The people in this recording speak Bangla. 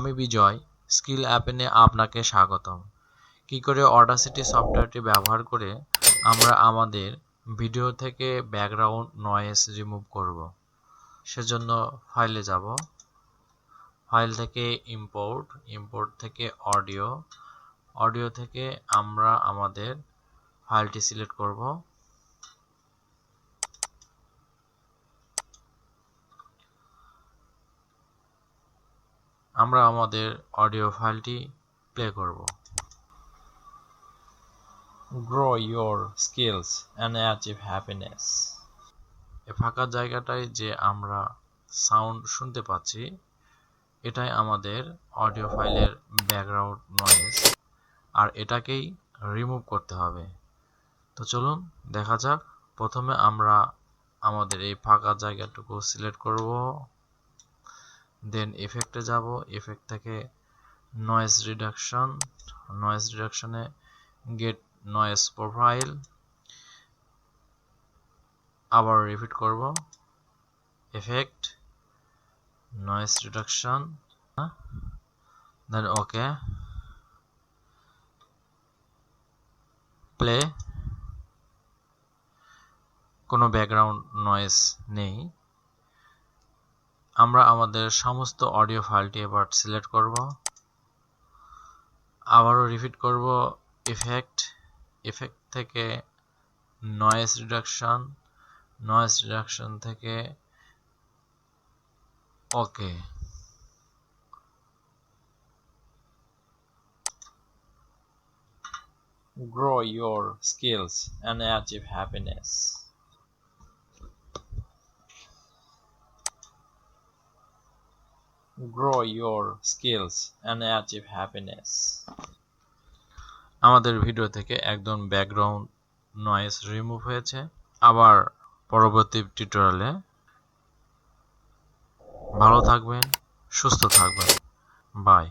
আমি বিজয়, স্কিল অ্যাপেনে আপনাকে স্বাগতম। কি করে অডাসিটি সফটওয়্যারটি ব্যবহার করে আমরা আমাদের ভিডিও থেকে ব্যাকগ্রাউন্ড নয়েজ রিমুভ করব। সেজন্য ফাইলে যাব, ফাইল থেকে ইম্পোর্ট থেকে অডিও থেকে আমরা আমাদের ফাইলটি সিলেক্ট করব। আমরা আমাদের অডিও ফাইলটি প্লে করব। Grow your skills and achieve happiness. এই ফাঁকা জায়গাটায় যে আমরা সাউন্ড শুনতে পাচ্ছি, এটাই আমাদের অডিও ফাইলের ব্যাকগ্রাউন্ড নয়েজ, আর এটাকেই রিমুভ করতে হবে। তো চলুন দেখা যাক। প্রথমে আমরা আমাদের এই ফাঁকা জায়গাটুকু সিলেক্ট করব, দেন ইফেক্টে যাব, ইফেক্ট থেকে নয়েজ রিডাকশনে গেট নয়েজ প্রোফাইল, আবার রিপিট করব, ইফেক্ট নয়েজ রিডাকশন, দেন ওকে, প্লে। কোনো ব্যাকগ্রাউন্ড নয়েজ নেই। আমরা আমাদের সমস্ত অডিও ফাইলটি এবার সিলেক্ট করব, আবারও রিপিট করব, ইফেক্ট থেকে নয়েজ রিডাকশন থেকে ওকে। Grow your skills and achieve happiness. Grow your skills and achieve happiness. আমাদের ভিডিও থেকে একদম ব্যাকগ্রাউন্ড নয়েজ রিমুভ হয়েছে। আবার পরবর্তী টিউটোরিয়ালে ভালো থাকবেন, সুস্থ থাকবেন। বাই।